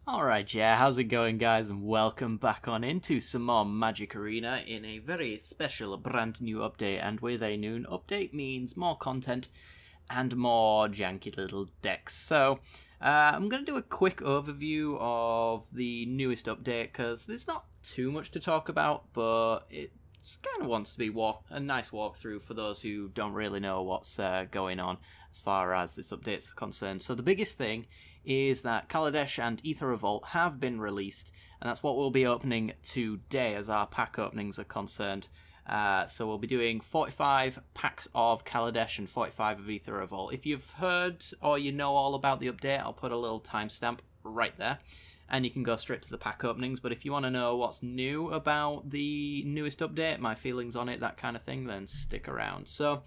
Alright, yeah, how's it going, guys, and welcome back on into some more Magic Arena in a very special brand new update. And with a new update means more content and more janky little decks. So I'm going to do a quick overview of the newest update because there's not too much to talk about, but it kind of wants to be a nice walkthrough for those who don't really know what's going on as far as this update's concerned. So the biggest thing is that Kaladesh and Aether Revolt have been released, and that's what we'll be opening today as our pack openings are concerned. So we'll be doing 45 packs of Kaladesh and 45 of Aether Revolt. If you've heard or you know all about the update, I'll put a little timestamp right there, and you can go straight to the pack openings. But if you want to know what's new about the newest update, my feelings on it, that kind of thing, then stick around. So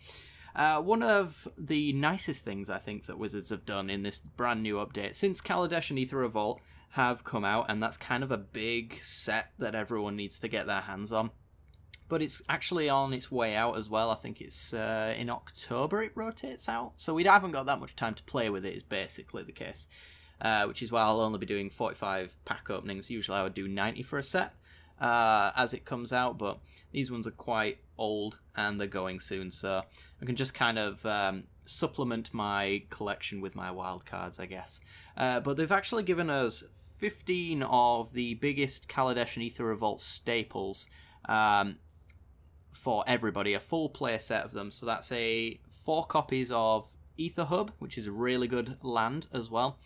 one of the nicest things I think that Wizards have done in this brand new update, since Kaladesh and Aether Revolt have come out, and that's kind of a big set that everyone needs to get their hands on, but it's actually on its way out as well. I think it's in October it rotates out, so we haven't got that much time to play with it, is basically the case, which is why I'll only be doing 45 pack openings. Usually I would do 90 for a set as it comes out, but these ones are quite old and they're going soon, so I can just kind of supplement my collection with my wild cards, I guess. But they've actually given us 15 of the biggest Kaladesh and Aether Revolt staples for everybody, a full play set of them. So that's 4 copies of Aether Hub, which is a really good land as well.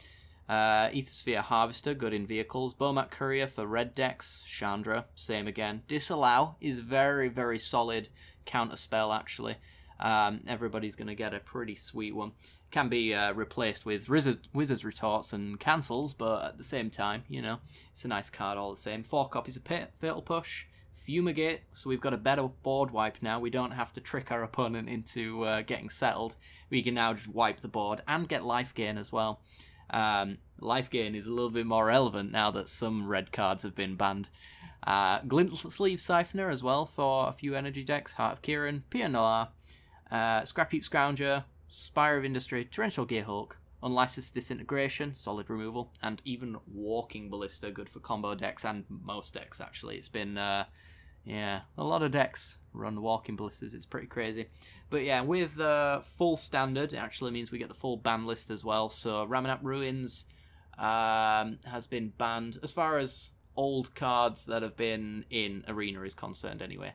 Aether Sphere Harvester, good in vehicles. Bomat Courier for red decks. Chandra, same again. Disallow is very, very solid counter spell, actually. Everybody's going to get a pretty sweet one. Can be replaced with Wizard's Retorts and Cancels, but at the same time, you know, it's a nice card all the same. 4 copies of Fatal Push. Fumigate, so we've got a better board wipe now. We don't have to trick our opponent into getting settled. We can now just wipe the board and get life gain as well. Life gain is a little bit more relevant now that some red cards have been banned. Glint Sleeve Siphoner as well for a few energy decks. Heart of Kieran, Pia Noir, Scrap Heap Scrounger, Spire of Industry, Torrential Gearhulk, Unlicensed Disintegration, solid removal, and even Walking Ballista, good for combo decks and most decks actually. It's been yeah, a lot of decks run Walking Ballistas, it's pretty crazy. But yeah, with full standard, it actually means we get the full ban list as well. So Ramanap Ruins has been banned, as far as old cards that have been in Arena is concerned anyway.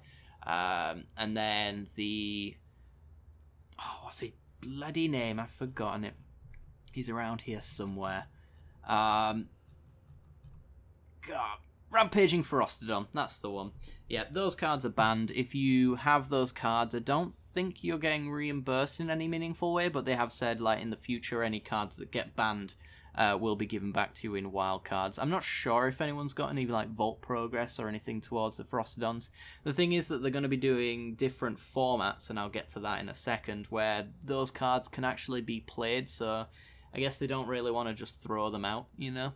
And then the... oh, what's his bloody name? I've forgotten it. He's around here somewhere. God. Rampaging Ferostodon, that's the one. Yeah, those cards are banned. If you have those cards, I don't think you're getting reimbursed in any meaningful way, but they have said, like, in the future, any cards that get banned will be given back to you in wild cards. I'm not sure if anyone's got any, like, Vault Progress or anything towards the Ferostodons. The thing is that they're going to be doing different formats, and I'll get to that in a second, where those cards can actually be played, so I guess they don't really want to just throw them out, you know?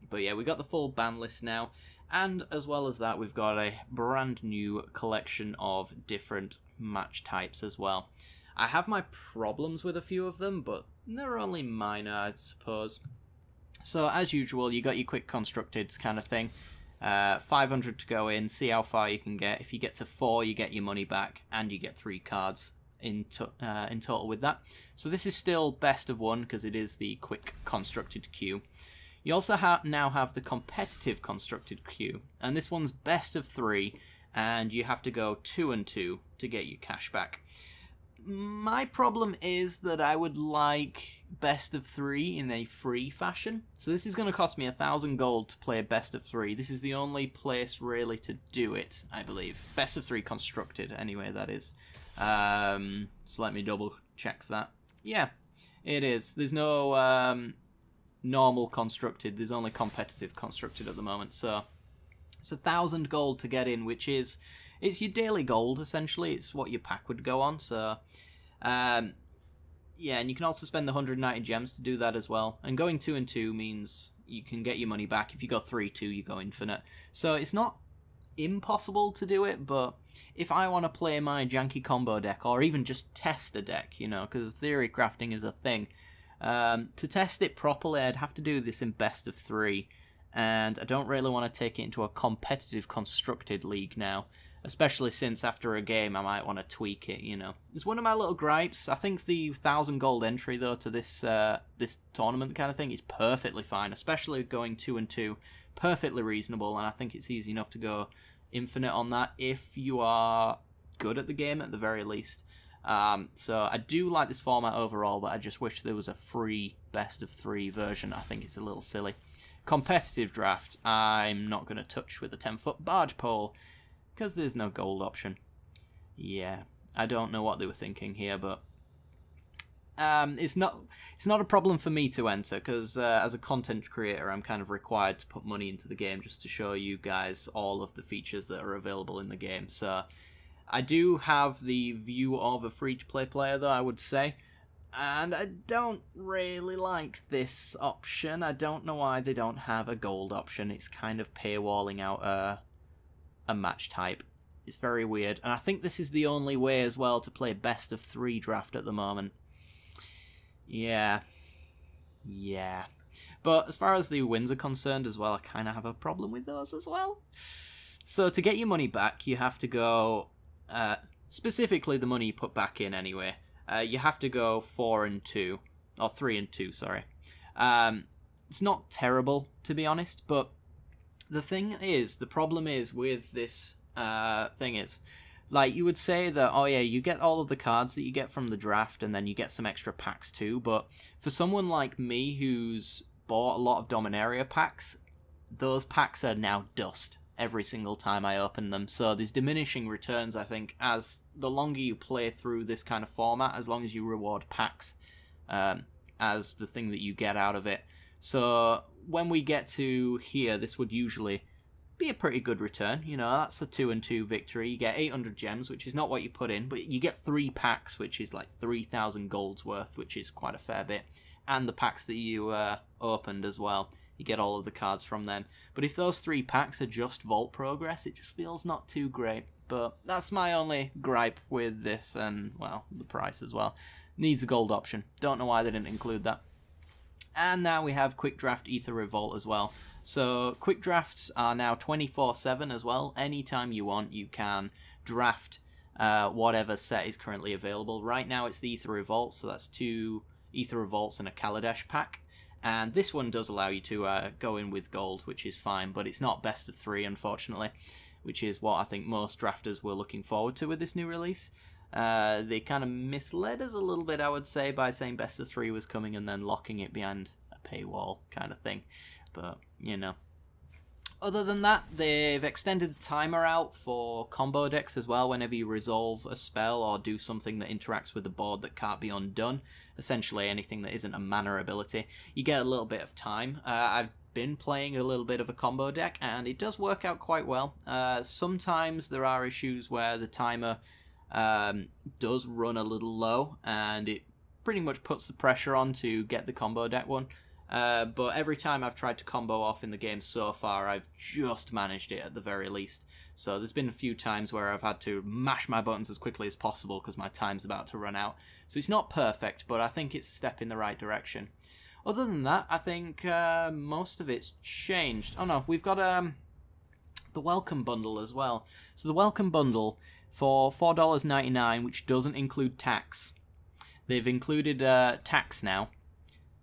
But yeah, we got the full ban list now, and as well as that, we've got a brand new collection of different match types as well. I have my problems with a few of them, but they're only minor, I suppose. So as usual, you got your quick constructed kind of thing. 500 to go in, see how far you can get. If you get to 4, you get your money back, and you get 3 cards in total with that. So this is still best of 1 because it is the quick constructed queue. You also now have the competitive constructed queue, and this one's best of 3, and you have to go 2 and 2 to get your cash back. My problem is that I would like best of 3 in a free fashion, so this is going to cost me 1,000 gold to play best of 3. This is the only place really to do it, I believe. Best of 3 constructed, anyway, that is. So let me double check that. Yeah, it is. There's no normal constructed, there's only competitive constructed at the moment, so it's 1,000 gold to get in, which is, it's your daily gold essentially. It's what your pack would go on. So yeah, and you can also spend the 190 gems to do that as well, and going 2 and 2 means you can get your money back. If you go 3-2, you go infinite, so it's not impossible to do it. But if I want to play my janky combo deck, or even just test a deck, you know, because theory crafting is a thing, To test it properly, I'd have to do this in best of 3, and I don't really want to take it into a competitive constructed league now, especially since after a game I might want to tweak it, you know. It's one of my little gripes. I think the 1,000 gold entry, though, to this this tournament kind of thing is perfectly fine, especially going 2 and 2. Perfectly reasonable, and I think it's easy enough to go infinite on that if you are good at the game at the very least. So I do like this format overall, but I just wish there was a free best of 3 version. I think it's a little silly. Competitive draft, I'm not going to touch with a 10-foot barge pole because there's no gold option. Yeah, I don't know what they were thinking here, but it's not a problem for me to enter because as a content creator, I'm kind of required to put money into the game just to show you guys all of the features that are available in the game. So I do have the view of a free-to-play player, though, I would say. And I don't really like this option. I don't know why they don't have a gold option. It's kind of paywalling out a match type. It's very weird. And I think this is the only way as well to play best of 3 draft at the moment. Yeah. But as far as the wins are concerned as well, I kind of have a problem with those as well. So to get your money back, you have to go... specifically the money you put back in anyway. You have to go 4 and 2, or 3 and 2, sorry. It's not terrible, to be honest, but the thing is, the problem is with this thing is, like, you would say that, oh yeah, you get all of the cards that you get from the draft, and then you get some extra packs too, but for someone like me who's bought a lot of Dominaria packs, those packs are now dust every single time I open them. So there's diminishing returns, I think, as the longer you play through this kind of format, as long as you reward packs as the thing that you get out of it. So when we get to here, this would usually be a pretty good return. You know, that's a 2 and 2 victory. You get 800 gems, which is not what you put in, but you get 3 packs, which is like 3,000 golds worth, which is quite a fair bit. And the packs that you opened as well. You get all of the cards from them. But if those 3 packs are just vault progress, it just feels not too great. But that's my only gripe with this, and, well, the price as well. Needs a gold option. Don't know why they didn't include that. And now we have Quick Draft Aether Revolt as well. So quick drafts are now 24/7 as well. Anytime you want, you can draft whatever set is currently available. Right now it's the Aether Revolt, so that's 2 Aether Revolts and a Kaladesh pack. And this one does allow you to go in with gold, which is fine, but it's not best of 3, unfortunately, which is what I think most drafters were looking forward to with this new release. They kind of misled us a little bit, I would say, by saying best of 3 was coming and then locking it behind a paywall kind of thing. But, you know. Other than that, they've extended the timer out for combo decks as well. Whenever you resolve a spell or do something that interacts with the board that can't be undone, essentially anything that isn't a mana ability, you get a little bit of time. I've been playing a little bit of a combo deck, and it does work out quite well. Sometimes there are issues where the timer does run a little low, and it pretty much puts the pressure on to get the combo deck one. But every time I've tried to combo off in the game so far, I've just managed it at the very least. So there's been a few times where I've had to mash my buttons as quickly as possible because my time's about to run out. So it's not perfect, but I think it's a step in the right direction. Other than that, I think most of it's changed. Oh no, we've got the Welcome Bundle as well. So the Welcome Bundle for $4.99, which doesn't include tax. They've included tax now.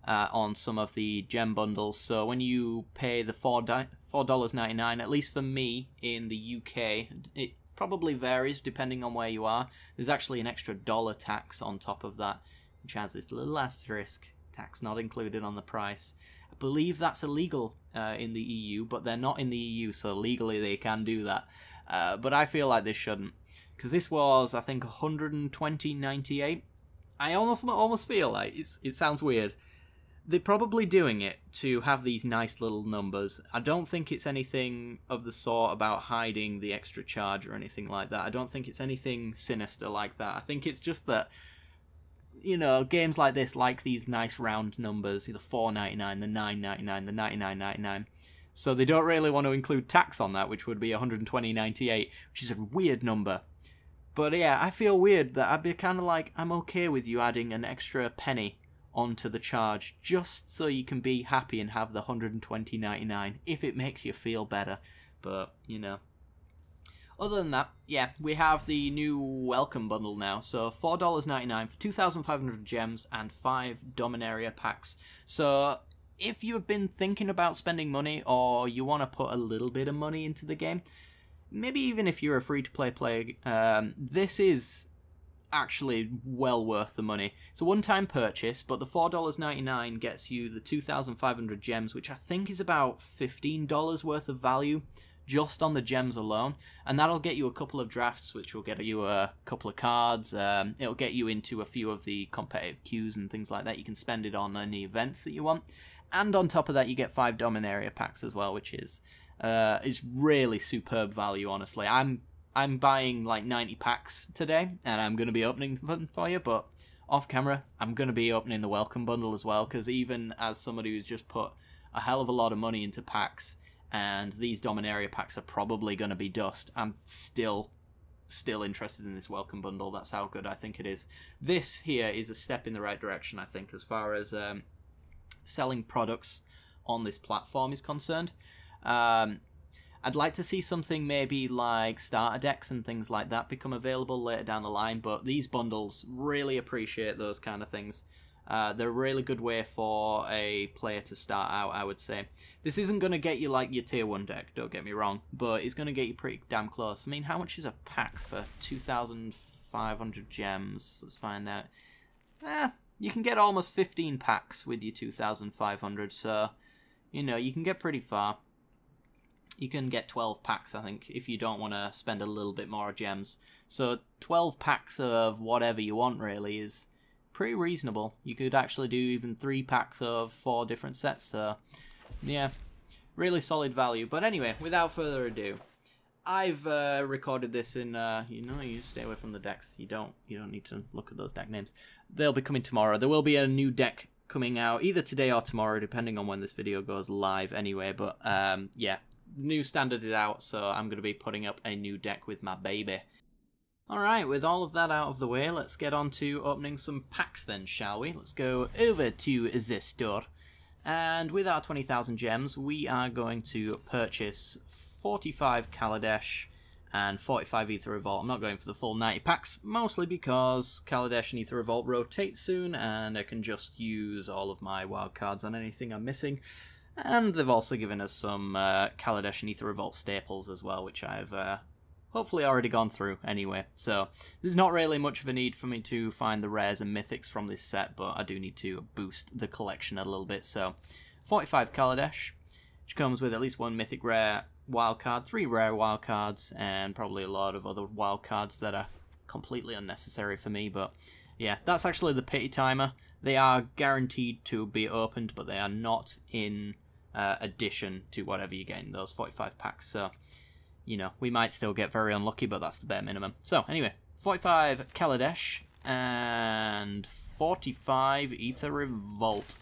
On some of the gem bundles, so when you pay the $4.99, at least for me in the UK, it probably varies depending on where you are. There's actually an extra $1 tax on top of that, which has this little asterisk, tax not included on the price. I believe that's illegal in the EU, but they're not in the EU, so legally they can do that. But I feel like they shouldn't, because this was, I think, $120.98. I almost feel like it sounds weird. They're probably doing it to have these nice little numbers. I don't think it's anything of the sort about hiding the extra charge or anything like that. I don't think it's anything sinister like that. I think it's just that, you know, games like this like these nice round numbers, the $4.99, the $9.99, the $99.99. So they don't really want to include tax on that, which would be $120.98, which is a weird number. But yeah, I feel weird that I'd be kind of like, I'm okay with you adding an extra penny onto the charge just so you can be happy and have the 120.99 if it makes you feel better. But, you know. Other than that, yeah, we have the new welcome bundle now. So $4.99 for 2,500 gems and 5 Dominaria packs. So if you've been thinking about spending money or you want to put a little bit of money into the game, maybe even if you're a free-to-play player, this is actually well worth the money. It's a one-time purchase, but the $4.99 gets you the 2,500 gems, which I think is about $15 worth of value just on the gems alone, and that'll get you a couple of drafts, which will get you a couple of cards. It'll get you into a few of the competitive queues and things like that. You can spend it on any events that you want, and on top of that you get 5 Dominaria packs as well, which is really superb value, honestly. I'm buying like 90 packs today, and I'm going to be opening them for you, but off camera I'm going to be opening the welcome bundle as well, because even as somebody who's just put a hell of a lot of money into packs, and these Dominaria packs are probably going to be dust, I'm still interested in this welcome bundle. That's how good I think it is. This here is a step in the right direction, I think, as far as selling products on this platform is concerned. I'd like to see something maybe like starter decks and things like that become available later down the line, but these bundles really appreciate those kind of things. They're a really good way for a player to start out, I would say. This isn't going to get you like your tier 1 deck, don't get me wrong, but it's going to get you pretty damn close. I mean, how much is a pack for 2,500 gems? Let's find out. You can get almost 15 packs with your 2,500, so, you know, you can get pretty far. You can get 12 packs, I think, if you don't want to spend a little bit more gems. So 12 packs of whatever you want, really, is pretty reasonable. You could actually do even 3 packs of 4 different sets, so yeah, really solid value. But anyway, without further ado, I've recorded this in you stay away from the decks. You don't need to look at those deck names. They'll be coming tomorrow. There will be a new deck coming out either today or tomorrow, depending on when this video goes live anyway. But yeah, new standard is out, so I'm going to be putting up a new deck with my baby. Alright, with all of that out of the way, let's get on to opening some packs then, shall we? Let's go over to the store. And with our 20,000 gems, we are going to purchase 45 Kaladesh and 45 Aether Revolt. I'm not going for the full 90 packs, mostly because Kaladesh and Aether Revolt rotate soon, and I can just use all of my wild cards on anything I'm missing. And they've also given us some Kaladesh and Aether Revolt staples as well, which I've hopefully already gone through anyway. So there's not really much of a need for me to find the rares and mythics from this set, but I do need to boost the collection a little bit. So 45 Kaladesh, which comes with at least 1 mythic rare wildcard, 3 rare wildcards, and probably a lot of other wildcards that are completely unnecessary for me. But yeah, that's actually the pity timer. They are guaranteed to be opened, but they are not in addition to whatever you get in those 45 packs. So, you know, we might still get very unlucky, but that's the bare minimum. So, anyway, 45 Kaladesh and 45 Aether Revolt.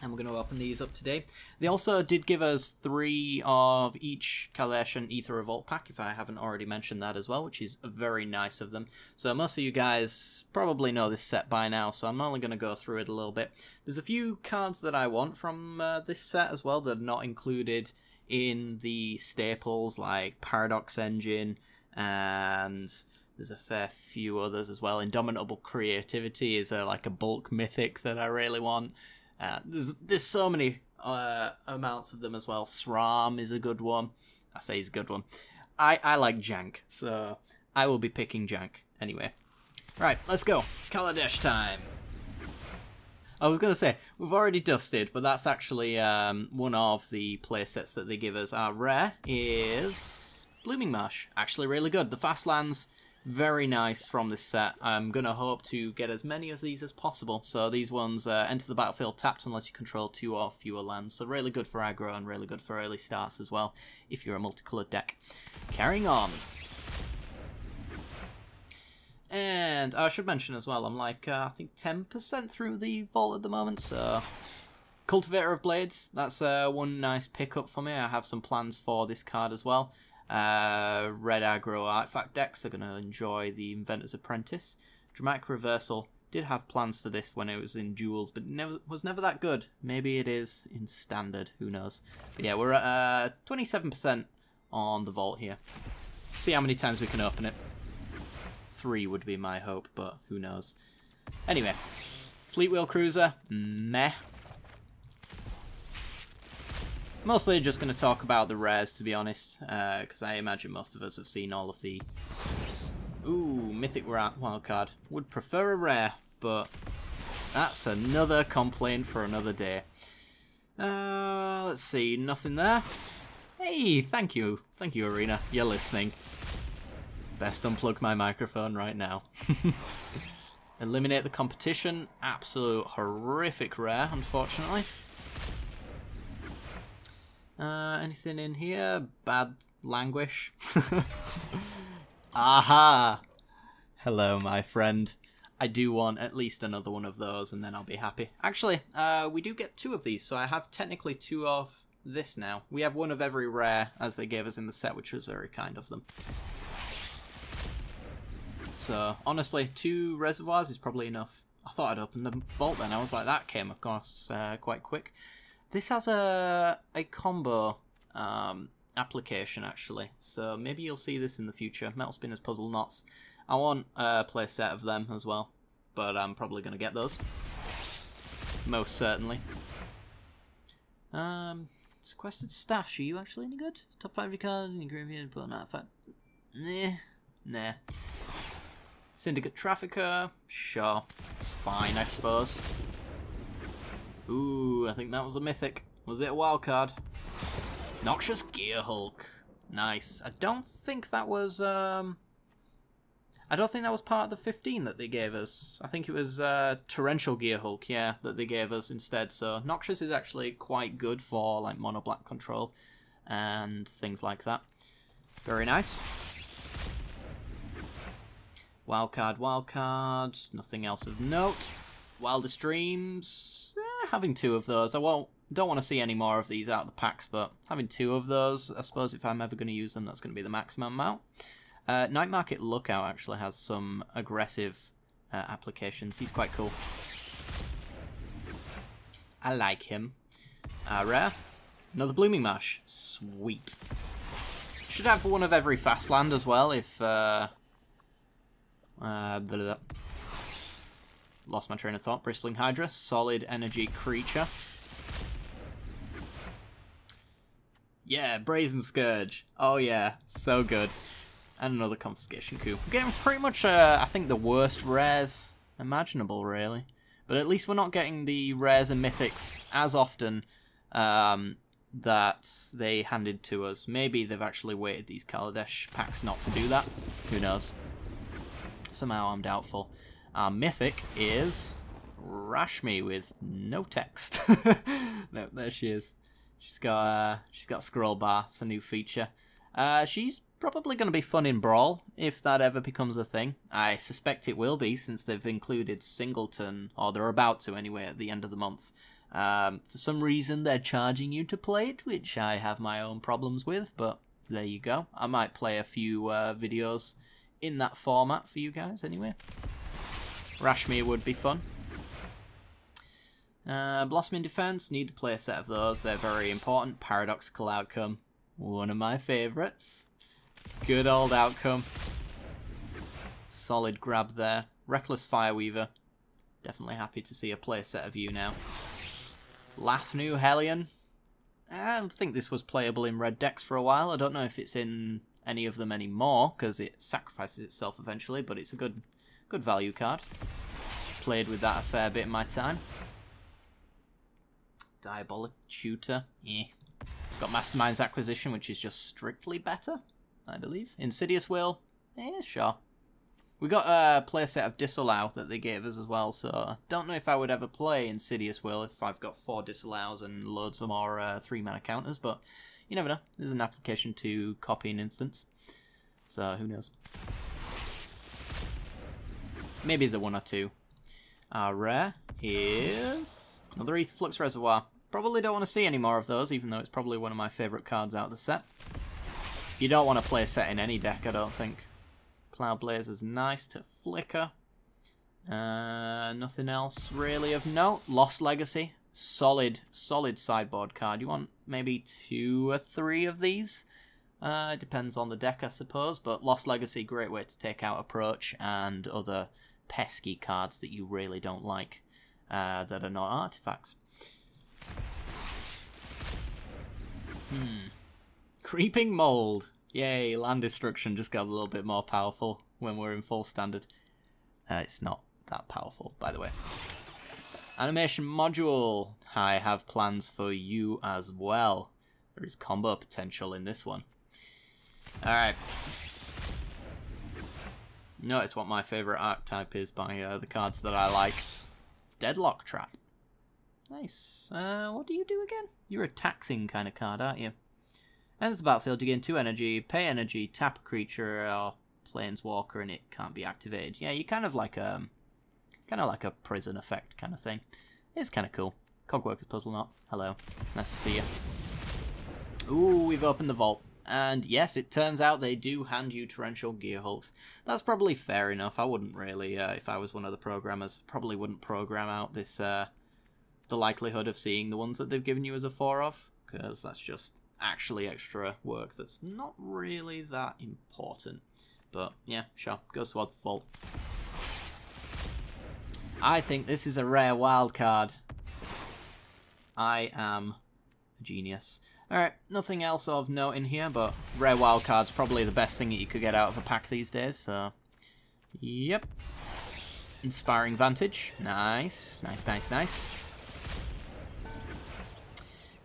And we're going to open these up today. They also did give us 3 of each Kaladesh and Aether Revolt pack, if I haven't already mentioned that as well, which is very nice of them. So most of you guys probably know this set by now, so I'm only going to go through it a little bit. There's a few cards that I want from this set as well that are not included in the staples, like Paradox Engine, and there's a fair few others as well. Indomitable Creativity is like a bulk mythic that I really want. There's so many amounts of them as well. SRAM is a good one. I say he's a good one. I like Jank, so I will be picking Jank anyway. Right, let's go. Kaladesh time. I was going to say, we've already dusted, but that's actually one of the playsets that they give us. Our rare is Blooming Marsh. Actually really good. The fast lands, very nice from this set. I'm going to hope to get as many of these as possible. So these ones enter the battlefield tapped unless you control 2 or fewer lands. So really good for aggro and really good for early starts as well, if you're a multicolored deck. Carrying on. And I should mention as well, I'm like, I think 10% through the vault at the moment, so... Cultivator of Blades, that's one nice pickup for me. I have some plans for this card as well. Red aggro artifact decks are going to enjoy the Inventor's Apprentice. Dramatic Reversal, Did have plans for this when it was in duels, but was never that good. Maybe it is in standard. Who knows? But yeah, we're at 27% on the vault here. See how many times we can open it. 3 would be my hope, but who knows. Anyway, Fleet Wheel Cruiser, meh. Mostly just going to talk about the rares, to be honest, because I imagine most of us have seen all of the... Ooh, Mythic Wildcard. Would prefer a rare, but that's another complaint for another day. Let's see, nothing there. Hey, thank you. Thank you, Arena. You're listening. Best unplug my microphone right now. Eliminate the competition. Absolute horrific rare, unfortunately. Anything in here? Bad languish. Aha! Hello, my friend. I do want at least another one of those, and then I'll be happy. Actually, we do get 2 of these, so I have technically 2 of this now. We have 1 of every rare, as they gave us in the set, which was very kind of them. So, honestly, 2 reservoirs is probably enough. I thought I'd open the vault then. I was like, that came across quite quick. This has a combo application, actually. So maybe you'll see this in the future. Metal Spinners, Puzzle Knots. I want a play set of them as well. But I'm probably going to get those. Most certainly. Sequestered Stash. Are you actually any good? Top 5 cards in your graveyard, but not fact. Nah. Syndicate Trafficker. Sure. It's fine, I suppose. Ooh, I think that was a mythic. Was it a wild card? Noxious Gear Hulk. Nice. I don't think that was part of the 15 that they gave us. I think it was Torrential Gear Hulk, yeah, that they gave us instead. So Noxious is actually quite good for like mono black control and things like that. Very nice. Wildcard. Nothing else of note. Wildest Dreams. Having 2 of those. Don't want to see any more of these out of the packs, but having 2 of those, I suppose if I'm ever going to use them, that's going to be the maximum amount. Night Market Lookout actually has some aggressive applications. He's quite cool. I like him. Rare. Another Blooming Marsh. Sweet. Should have 1 of every fast land as well if... Lost my train of thought. Bristling Hydra. Solid energy creature. Yeah, Brazen Scourge. Oh yeah, so good. And another Confiscation Coup. We're getting pretty much, I think, the worst rares imaginable, really. But at least we're not getting the rares and mythics as often that they handed to us. Maybe they've actually waited these Kaladesh packs not to do that. Who knows? Somehow I'm doubtful. Our mythic is Rashmi with no text. No, there she is. She's got scroll bar. It's a new feature. She's probably going to be fun in Brawl if that ever becomes a thing. I suspect it will be since they've included Singleton, or they're about to anyway, at the end of the month. For some reason they're charging you to play it, which I have my own problems with, but there you go. I might play a few videos in that format for you guys anyway. Rashmi would be fun. Blossoming Defense, need to play a set of those. They're very important. Paradoxical Outcome, one of my favorites. Good old outcome. Solid grab there. Reckless Fireweaver, definitely happy to see a play set of you now. Lathnu Hellion, I think this was playable in red decks for a while. I don't know if it's in any of them anymore because it sacrifices itself eventually, but it's a good value card. Played with that a fair bit in my time. Diabolic Shooter, yeah. Got Mastermind's Acquisition, which is just strictly better, I believe. Insidious Will, sure. We got a play set of Disallow that they gave us as well, so I don't know if I would ever play Insidious Will if I've got 4 Disallows and loads of more 3-mana counters, but you never know. There's an application to copy an instance, so who knows. Maybe it's a 1 or 2. Our rare is another Aether Reservoir. Probably don't want to see any more of those, even though it's probably one of my favourite cards out of the set. You don't want to play a set in any deck, I don't think. Cloud Blazer's nice to flicker. Nothing else really of note. Lost Legacy. Solid sideboard card. You want maybe 2 or 3 of these? Depends on the deck, I suppose. But Lost Legacy, great way to take out Approach and other pesky cards that you really don't like that are not artifacts. Creeping Mold. Yay, land destruction just got a little bit more powerful when we're in full standard. It's not that powerful, by the way. Animation Module. I have plans for you as well. There is combo potential in this one. Alright. Notice what my favourite archetype is by the cards that I like. Deadlock Trap. Nice. What do you do again? You're a taxing kind of card, aren't you? Enters the battlefield, you gain 2 energy, pay energy, tap a creature or planeswalker, and it can't be activated. Yeah, you're kind of like a prison effect kind of thing. It's kind of cool. Cogworker's Puzzle Knot. Hello. Nice to see you. Ooh, we've opened the vault. And yes, it turns out they do hand you Torrential Gearhulks. That's probably fair enough. I wouldn't really, if I was one of the programmers, probably wouldn't program out this, the likelihood of seeing the ones that they've given you as a 4 of, because that's just actually extra work that's not really that important. But yeah, sure, goes towards the vault. I think this is a rare wild card. I am a genius. Alright, nothing else of note in here, but rare wild card's probably the best thing that you could get out of a pack these days, so yep. Inspiring Vantage. Nice, nice, nice, nice.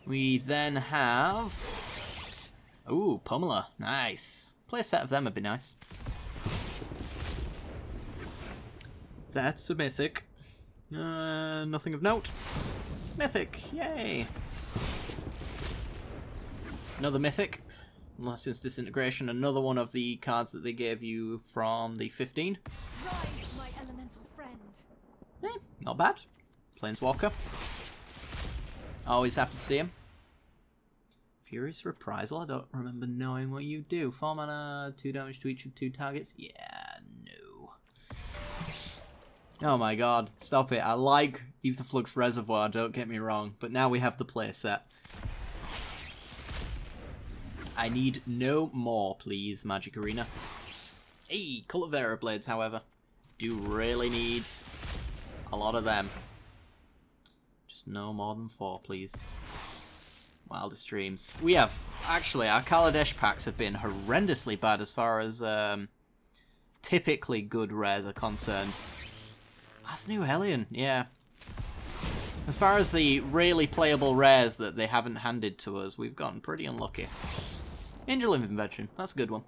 We then have... ooh, Pummeler. Nice. Play a set of them would be nice. That's a Mythic. Nothing of note. Mythic, yay. Another Mythic. License Disintegration, another one of the cards that they gave you from the 15. Rise, my elemental friend. Not bad. Planeswalker. Always happy to see him. Furious Reprisal. I don't remember knowing what you do. 4 mana, 2 damage to each of 2 targets. Yeah, no. Oh my god. Stop it. I like Aetherflux Reservoir, don't get me wrong. But now we have the playset. I need no more, please, Magic Arena. Hey, Cultivera Blades, however. Do really need a lot of them. Just no more than 4, please. Wildest Dreams. We have, actually, our Kaladesh packs have been horrendously bad as far as typically good rares are concerned. Athenu Hellion, yeah. As far as the really playable rares that they haven't handed to us, we've gotten pretty unlucky. Angel of Invention, that's a good one.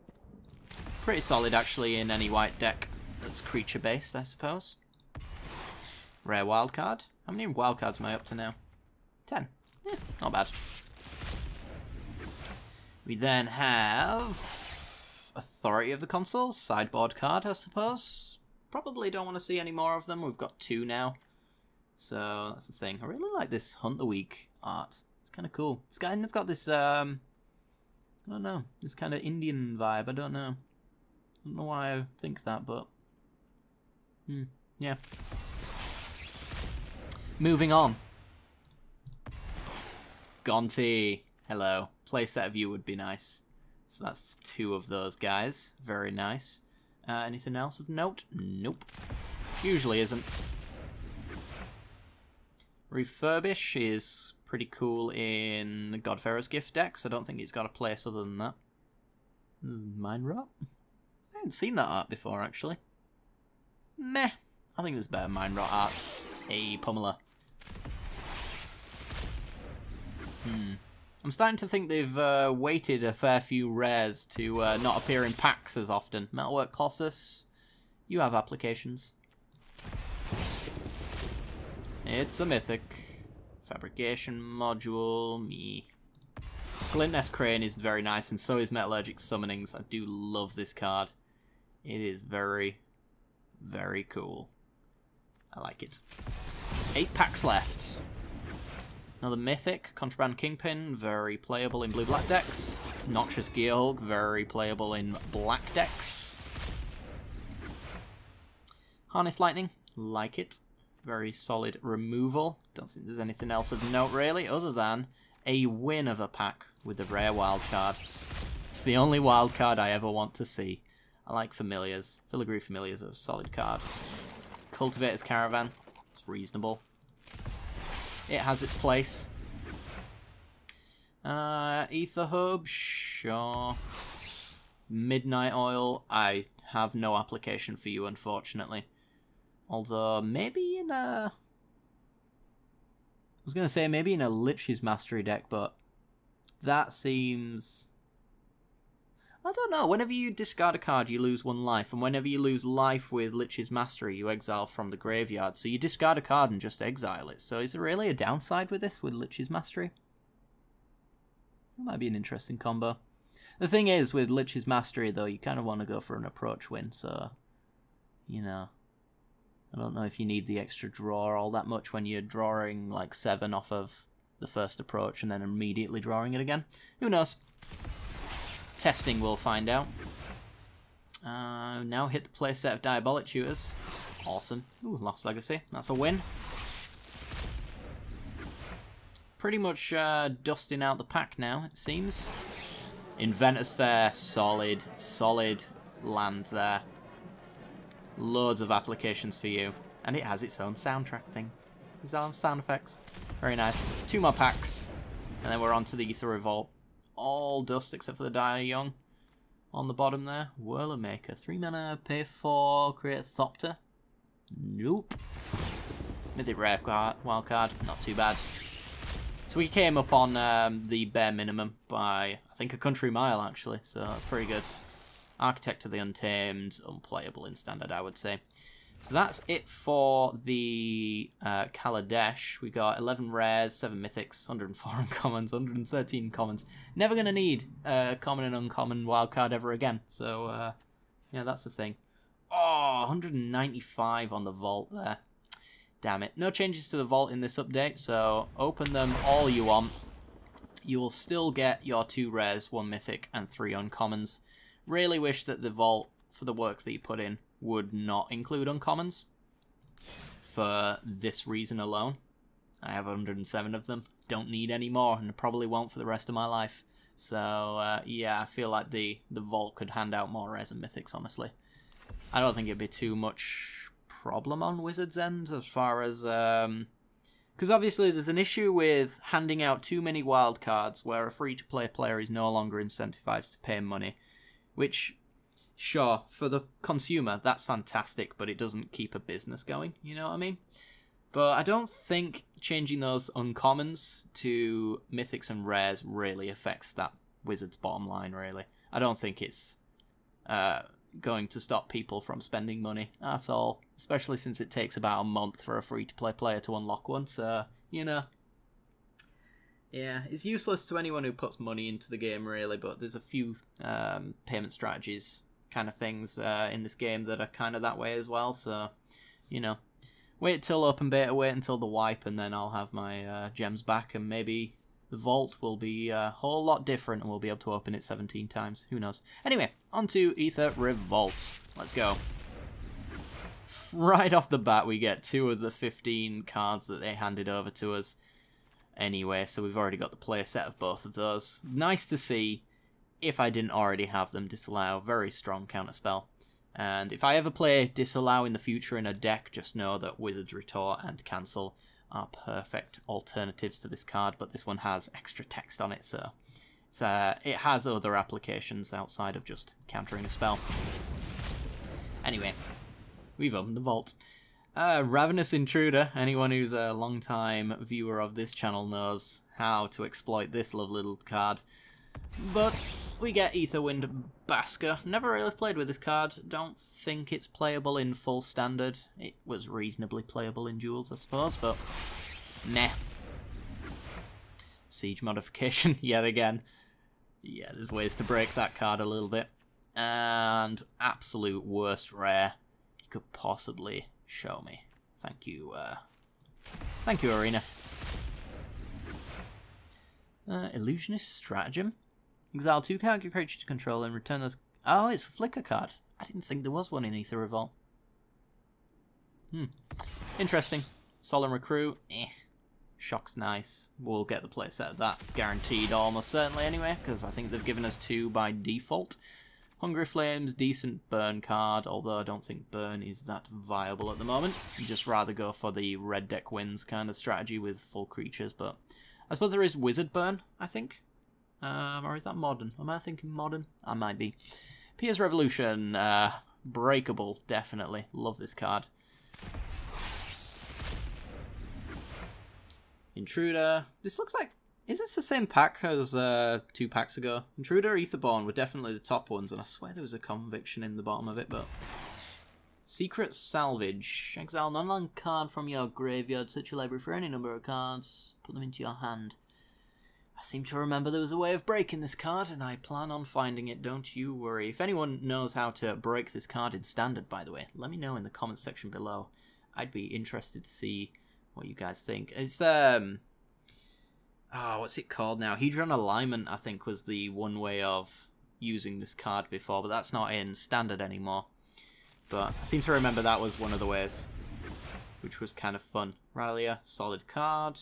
Pretty solid, actually, in any white deck that's creature-based, I suppose. Rare wildcard. How many wildcards am I up to now? 10. Yeah, not bad. We then have Authority of the Consuls, sideboard card, I suppose. Probably don't want to see any more of them. We've got 2 now. So that's the thing. I really like this Hunt the Week art. It's kind of cool. It's kind of got this, I don't know, this kind of Indian vibe. I don't know why I think that, but yeah. Moving on. Gonti. Hello. Playset of you would be nice. So that's 2 of those guys. Very nice. Anything else of note? Nope. Usually isn't. Refurbish is pretty cool in the Godfarer's Gift decks. I don't think it's got a place other than that. Mind Rot? I haven't seen that art before, actually. Meh. I think there's better Mind Rot arts. Hey, Pummeler. I'm starting to think they've weighted a fair few rares to not appear in packs as often. Metalwork Colossus, you have applications. It's a Mythic. Fabrication Module, me. Glintnest Crane is very nice, and so is Metallurgic Summonings. I do love this card. It is very, very cool. I like it. 8 packs left. Another Mythic, Contraband Kingpin, very playable in blue-black decks. Noxious Gearhulk, very playable in black decks. Harness Lightning, Like it. Very solid removal. Don't think there's anything else of note really, other than a win of a pack with the rare wild card. It's the only wild card I ever want to see. I like Familiars. Filigree Familiars are a solid card. Cultivator's Caravan. It's reasonable. It has its place. Aether Hub, sure. Midnight Oil, I have no application for you, unfortunately. Although, maybe in a... I was going to say maybe in a Lich's Mastery deck, but that seems... I don't know. Whenever you discard a card, you lose 1 life. And whenever you lose life with Lich's Mastery, you exile from the graveyard. So you discard a card and just exile it. So is there really a downside with this, with Lich's Mastery? That might be an interesting combo. The thing is, with Lich's Mastery, though, you kind of want to go for an approach win. So, you know, I don't know if you need the extra draw all that much when you're drawing like 7 off of the first approach and then immediately drawing it again. Who knows? Testing, we'll find out. Now hit the playset of Diabolic Tutors. Awesome. Ooh, Lost Legacy. That's a win. Pretty much dusting out the pack now, it seems. Inventor's Fair. Solid, solid land there. Loads of applications for you. And it has its own soundtrack thing. Its own sound effects. Very nice. 2 more packs. And then we're on to the Aether Revolt. All dust except for the Dire Young on the bottom there. Whirler Maker. 3 mana, pay 4, create Thopter. Nope. Mythic Rare card, wild card. Not too bad. So we came up on the bare minimum by, I think, a country mile, actually. So that's pretty good. Architect of the Untamed. Unplayable in Standard, I would say. So that's it for the Kaladesh. We got 11 rares, 7 mythics, 104 uncommons, 113 commons. Never going to need common and uncommon wildcard ever again. So, yeah, that's the thing. Oh, 195 on the vault there. Damn it. No changes to the vault in this update, so open them all you want. You will still get your 2 rares, 1 mythic, and 3 uncommons. Really wish that the vault, for the work that you put in, would not include uncommons for this reason alone. I have 107 of them. Don't need any more, and probably won't for the rest of my life. So, yeah, I feel like the vault could hand out more rares and mythics, honestly. I don't think it'd be too much problem on Wizards' end as far as... because obviously there's an issue with handing out too many wild cards where a free-to-play player is no longer incentivized to pay money, which... Sure, for the consumer, that's fantastic, but it doesn't keep a business going, you know what I mean? But I don't think changing those uncommons to mythics and rares really affects that Wizard's bottom line, really. I don't think it's going to stop people from spending money at all, especially since it takes about a month for a free-to-play player to unlock one, so, you know. Yeah, it's useless to anyone who puts money into the game, really, but there's a few payment strategies kind of things in this game that are kind of that way as well, so, you know, wait till open beta, wait until the wipe, and then I'll have my gems back, and maybe the vault will be a whole lot different, and we'll be able to open it 17 times, who knows. Anyway, on to Aether Revolt. Let's go. Right off the bat, we get 2 of the 15 cards that they handed over to us anyway, so we've already got the play set of both of those. Nice to see. If I didn't already have them, Disallow, very strong counterspell. And if I ever play Disallow in the future in a deck, just know that Wizard's Retort and Cancel are perfect alternatives to this card, but this one has extra text on it, so it has other applications outside of just countering a spell. Anyway, we've opened the vault. Ravenous Intruder, anyone who's a long-time viewer of this channel knows how to exploit this lovely little card. But we get Aetherwind Basker. Never really played with this card. Don't think it's playable in full standard. It was reasonably playable in duels, I suppose, but nah. Siege modification yet again. Yeah, there's ways to break that card a little bit. And absolute worst rare you could possibly show me. Thank you, Arena. Illusionist Stratagem. Exile 2 character creature to control and return those... Oh, it's a Flicker card. I didn't think there was one in Aether Revolt. Interesting. Solemn Recruit. Shock's nice. We'll get the playset of that guaranteed almost certainly anyway, because I think they've given us 2 by default. Hungry Flames, decent burn card, although I don't think burn is that viable at the moment. I'd just rather go for the red deck wins kind of strategy with full creatures, but I suppose there is Wizard Burn, I think. Or is that modern? Am I thinking modern? I might be. Aether Revolution, breakable, definitely. Love this card. Intruder. This looks like... Is this the same pack as 2 packs ago? Intruder, Aetherborn were definitely the top ones, and I swear there was a Conviction in the bottom of it, but... Secret Salvage. Exile non-land card from your graveyard. Search your library for any number of cards. Put them into your hand. I seem to remember there was a way of breaking this card, and I plan on finding it, don't you worry. If anyone knows how to break this card in Standard, by the way, let me know in the comments section below. I'd be interested to see what you guys think. It's, what's it called now? Hedron Alignment, I think, was the one way of using this card before, but that's not in Standard anymore. But I seem to remember that was one of the ways, which was kind of fun. Rallier, solid card.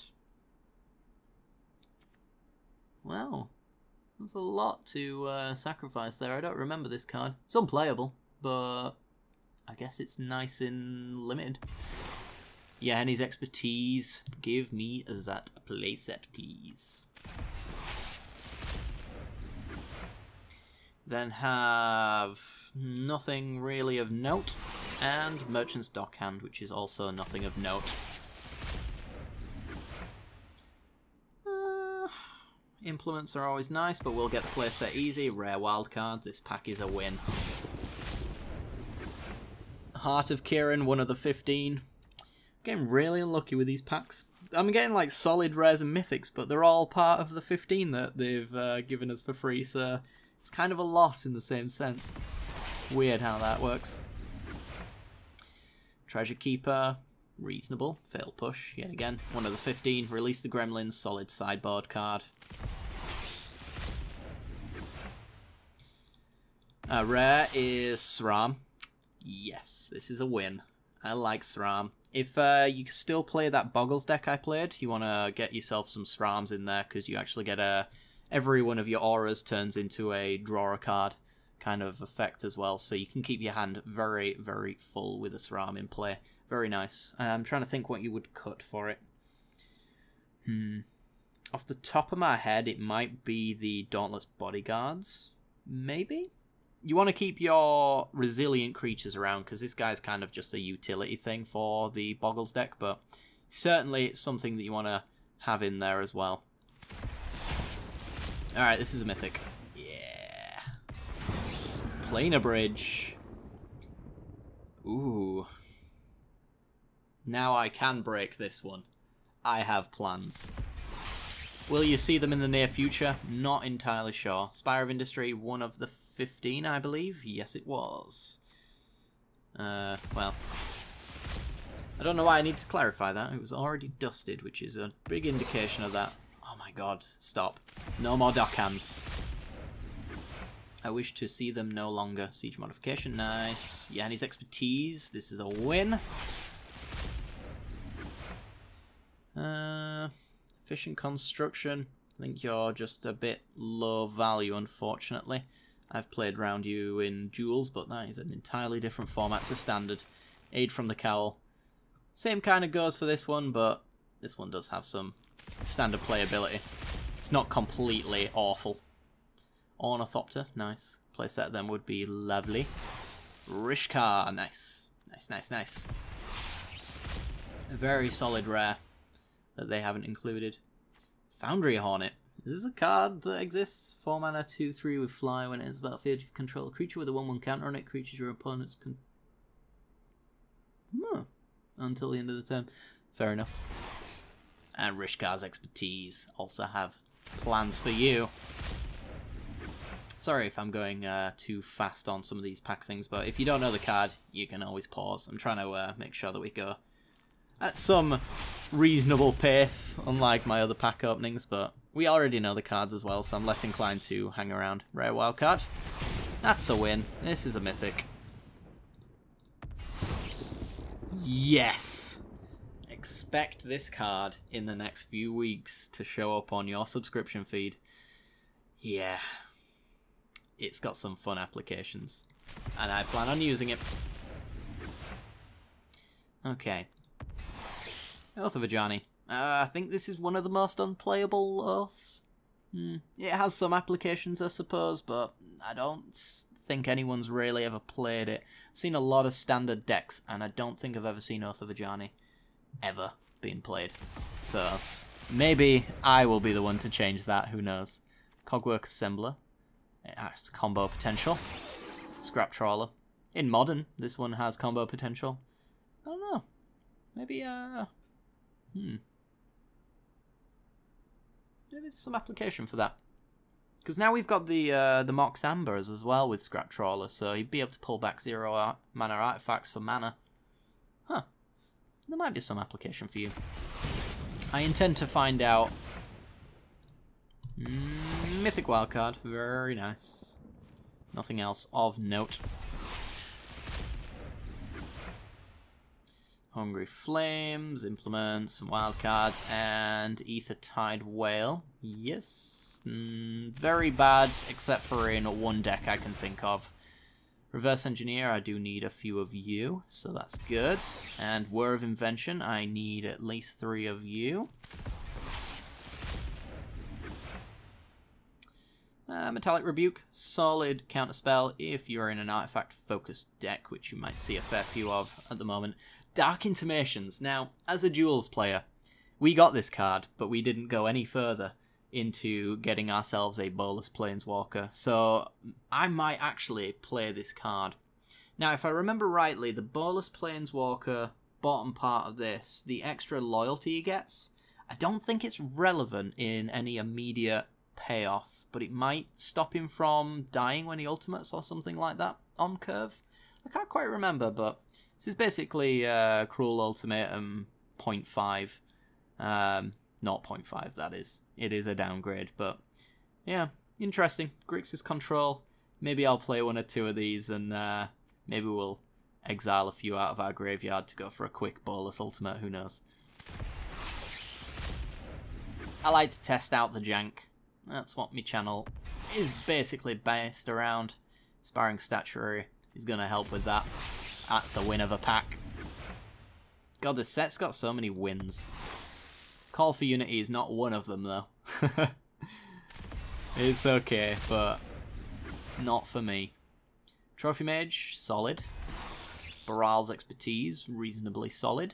Wow, that's a lot to sacrifice there. I don't remember this card. It's unplayable, but I guess it's nice in limited. Yeah, Henny's Expertise. Give me that playset, please. Then have nothing really of note, and Merchant's Dockhand, which is also nothing of note. Implements are always nice, but we'll get the playset easy. Rare wildcard. This pack is a win. Heart of Kirin, one of the 15. Getting really unlucky with these packs. I'm getting like solid rares and mythics, but they're all part of the 15 that they've given us for free, so it's kind of a loss in the same sense. Weird how that works. Treasure Keeper, reasonable. Fail push, yet again. One of the 15. Release the Gremlins, solid sideboard card. Rare is Sram. Yes, this is a win. I like Sram. If you still play that Boggles deck I played, you want to get yourself some Srams in there, because you actually get every one of your auras turns into a draw a card kind of effect as well, so you can keep your hand very, very full with a Sram in play. Very nice. I'm trying to think what you would cut for it. Off the top of my head, it might be the Dauntless Bodyguards, maybe? You want to keep your resilient creatures around, because this guy's kind of just a utility thing for the Boggles deck, but certainly it's something that you want to have in there as well. Alright, this is a mythic. Yeah. Planar Bridge. Ooh. Now I can break this one. I have plans. Will you see them in the near future? Not entirely sure. Spire of Industry, one of the 15, I believe. Yes, it was. Well, I don't know why I need to clarify that. It was already dusted, which is a big indication of that. Oh my god, stop. No more Dockhands. I wish to see them no longer. Siege Modification, nice. Yanni's Expertise, this is a win. Efficient Construction. I think you're just a bit low value, unfortunately. I've played around you in Duels, but that is an entirely different format to Standard. Aid from the Cowl. Same kind of goes for this one, but this one does have some Standard playability. It's not completely awful. Ornithopter, nice. Playset then would be lovely. Rishkar, nice. Nice, nice, nice. A very solid rare that they haven't included. Foundry Hornet. Is this a card that exists? 4 mana, 2/3 with fly. When it is battlefield, you control a creature with a 1/1 counter on it. Creatures your opponents can... Until the end of the turn. Fair enough. And Rishkar's Expertise also have plans for you. Sorry if I'm going too fast on some of these pack things, but if you don't know the card, you can always pause. I'm trying to make sure that we go at some reasonable pace, unlike my other pack openings, but we already know the cards as well, so I'm less inclined to hang around. Rare wildcard. That's a win. This is a mythic. Yes! Expect this card in the next few weeks to show up on your subscription feed. Yeah. It's got some fun applications. And I plan on using it. Okay. Oath of Ajani. I think this is one of the most unplayable oaths. It has some applications, I suppose, but I don't think anyone's really ever played it. I've seen a lot of standard decks, and I don't think I've ever seen Oath of Ajani ever being played. So maybe I will be the one to change that, who knows. Cogwork Assembler. It has combo potential. Scrap Trawler. In Modern, this one has combo potential. I don't know. Maybe, maybe there's some application for that. Because now we've got the Mox Ambers as well with Scrap Trawler, so you'd be able to pull back 0 mana artifacts for mana. Huh. There might be some application for you. I intend to find out. Mythic Wildcard. Very nice. Nothing else of note. Hungry Flames, Implements, some Wildcards, and Aether Tide Whale. Yes. Very bad, except for in one deck I can think of. Reverse Engineer, I do need a few of you, so that's good. And Whir of Invention, I need at least 3 of you. Metallic Rebuke, solid counterspell if you're in an artifact-focused deck, which you might see a fair few of at the moment. Dark Intimations. Now, as a Duels player, we got this card, but we didn't go any further into getting ourselves a Bolus Planeswalker, so I might actually play this card. Now, if I remember rightly, the Bolus Planeswalker bottom part of this, the extra loyalty he gets, I don't think it's relevant in any immediate payoff, but it might stop him from dying when he ultimates or something like that on curve. I can't quite remember, but this is basically Cruel Ultimatum 0.5. Not 0.5, that is. It is a downgrade, but yeah, interesting. Grixis Control. Maybe I'll play 1 or 2 of these, and maybe we'll exile a few out of our graveyard to go for a quick Bolus Ultimate, who knows. I like to test out the jank. That's what my channel is basically based around. Inspiring Statuary is going to help with that. That's a win of a pack. God, this set's got so many wins. Call for Unity is not one of them, though. It's okay, but not for me. Trophy Mage, solid. Baral's Expertise, reasonably solid.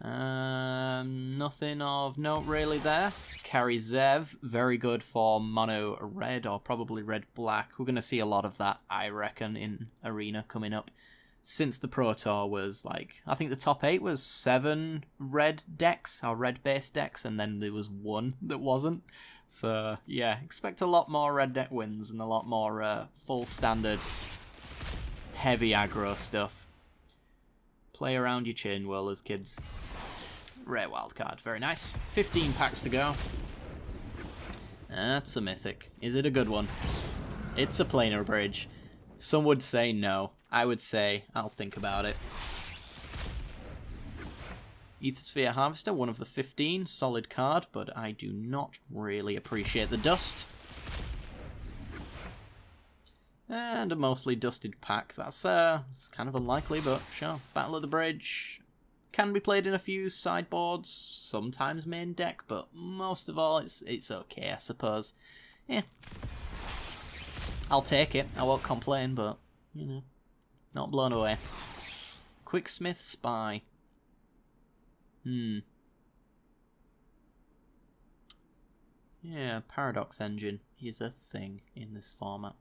Nothing of note really there. Carry Zev, very good for mono red or probably red-black. We're going to see a lot of that, I reckon, in Arena coming up. Since the Pro Tour was like, I think the top 8 was 7 red decks, or red-based decks, and then there was 1 that wasn't. So, yeah, expect a lot more red deck wins and a lot more full standard heavy aggro stuff. Play around your chain whirlers, kids. Rare wildcard, very nice. 15 packs to go. That's a mythic. Is it a good one? It's a planar bridge. Some would say no. I would say I'll think about it. Aethersphere Harvester, one of the 15. Solid card, but I do not really appreciate the dust. And a mostly dusted pack. That's it's kind of unlikely, but sure. Battle of the Bridge. Can be played in a few sideboards, sometimes main deck, but most of all, it's okay, I suppose. Yeah. I'll take it. I won't complain, but, you know, not blown away. Quicksmith Spy. Yeah, Paradox Engine is a thing in this format.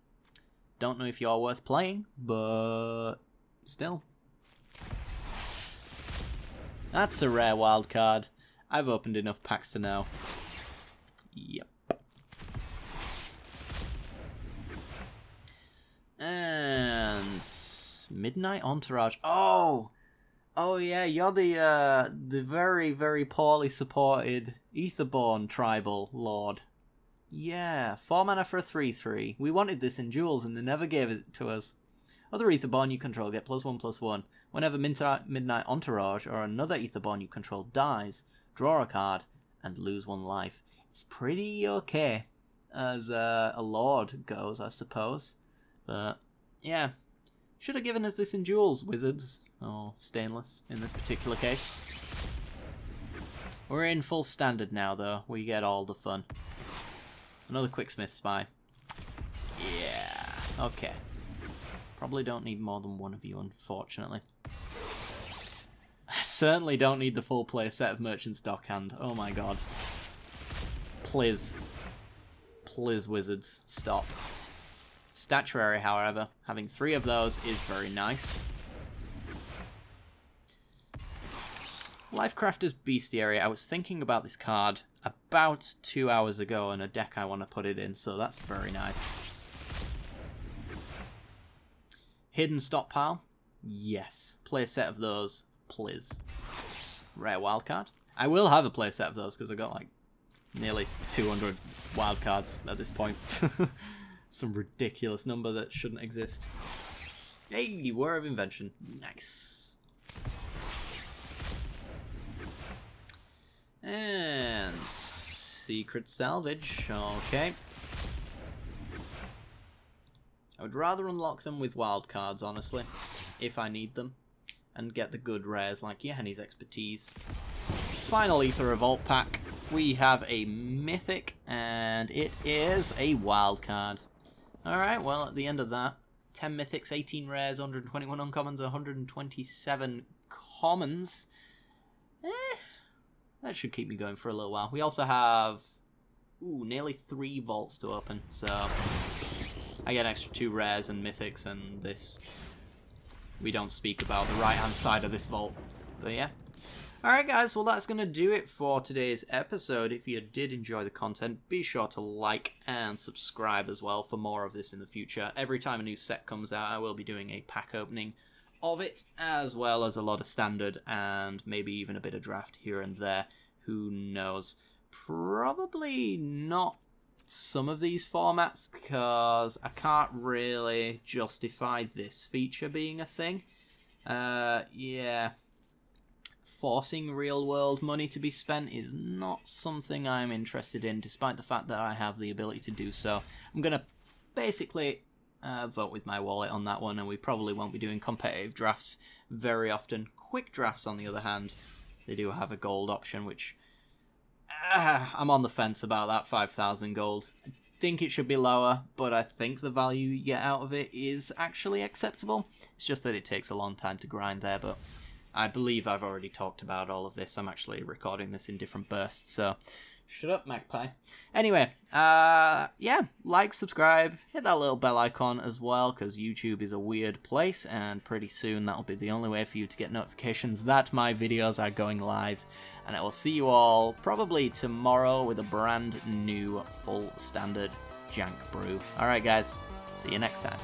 Don't know if you're worth playing, but still. That's a rare wild card. I've opened enough packs to know. Yep. And Midnight Entourage. Oh yeah, you're the very, very poorly supported Aetherborn Tribal Lord. Yeah, 4 mana for a 3/3. We wanted this in Duels and they never gave it to us. Other Aetherborn you control get +1/+1. Whenever Midnight Entourage or another Aetherborn you control dies, draw a card and lose 1 life. It's pretty okay as a Lord goes, I suppose. But, yeah. Should have given us this in Duels, Wizards. Or Stainless, in this particular case. We're in full standard now, though. We get all the fun. Another Quicksmith Spy. Yeah. Okay. Probably don't need more than one of you, unfortunately. I certainly don't need the full play set of Merchant's Dockhand. Oh my god. Please. Please, Wizards. Stop. Statuary, however, having 3 of those is very nice. Lifecrafter's Bestiary. I was thinking about this card about 2 hours ago in a deck I want to put it in, so that's very nice. Hidden Stockpile? Yes. Play a set of those, please. Rare wildcard? I will have a play set of those because I've got like nearly 200 wildcards at this point. Some ridiculous number that shouldn't exist. Hey, War of Invention. Nice. And Secret Salvage, okay. I would rather unlock them with wildcards, honestly, if I need them, and get the good rares like Yahenni's Expertise. Final Aether Revolt pack, we have a Mythic, and it is a wildcard. Alright, well, at the end of that, 10 Mythics, 18 rares, 121 uncommons, 127 commons. That should keep me going for a little while. We also have nearly 3 vaults to open, so I get an extra 2 rares and mythics, and this we don't speak about the right hand side of this vault. But yeah. Alright guys, well that's going to do it for today's episode. If you did enjoy the content, be sure to like and subscribe as well for more of this in the future. Every time a new set comes out, I will be doing a pack opening of it, as well as a lot of standard and maybe even a bit of draft here and there. Who knows? Probably not some of these formats, because I can't really justify this feature being a thing. Yeah. Forcing real world money to be spent is not something I'm interested in, despite the fact that I have the ability to do so. I'm going to basically vote with my wallet on that one, and we probably won't be doing competitive drafts very often. Quick drafts, on the other hand, they do have a gold option, which I'm on the fence about that 5,000 gold. I think it should be lower, but I think the value you get out of it is actually acceptable. It's just that it takes a long time to grind there, but I believe I've already talked about all of this. I'm actually recording this in different bursts, so shut up, Magpie. Anyway, yeah, like, subscribe, hit that little bell icon as well, because YouTube is a weird place, and pretty soon that'll be the only way for you to get notifications that my videos are going live. And I will see you all probably tomorrow with a brand new full standard Jank brew. Alright guys, see you next time.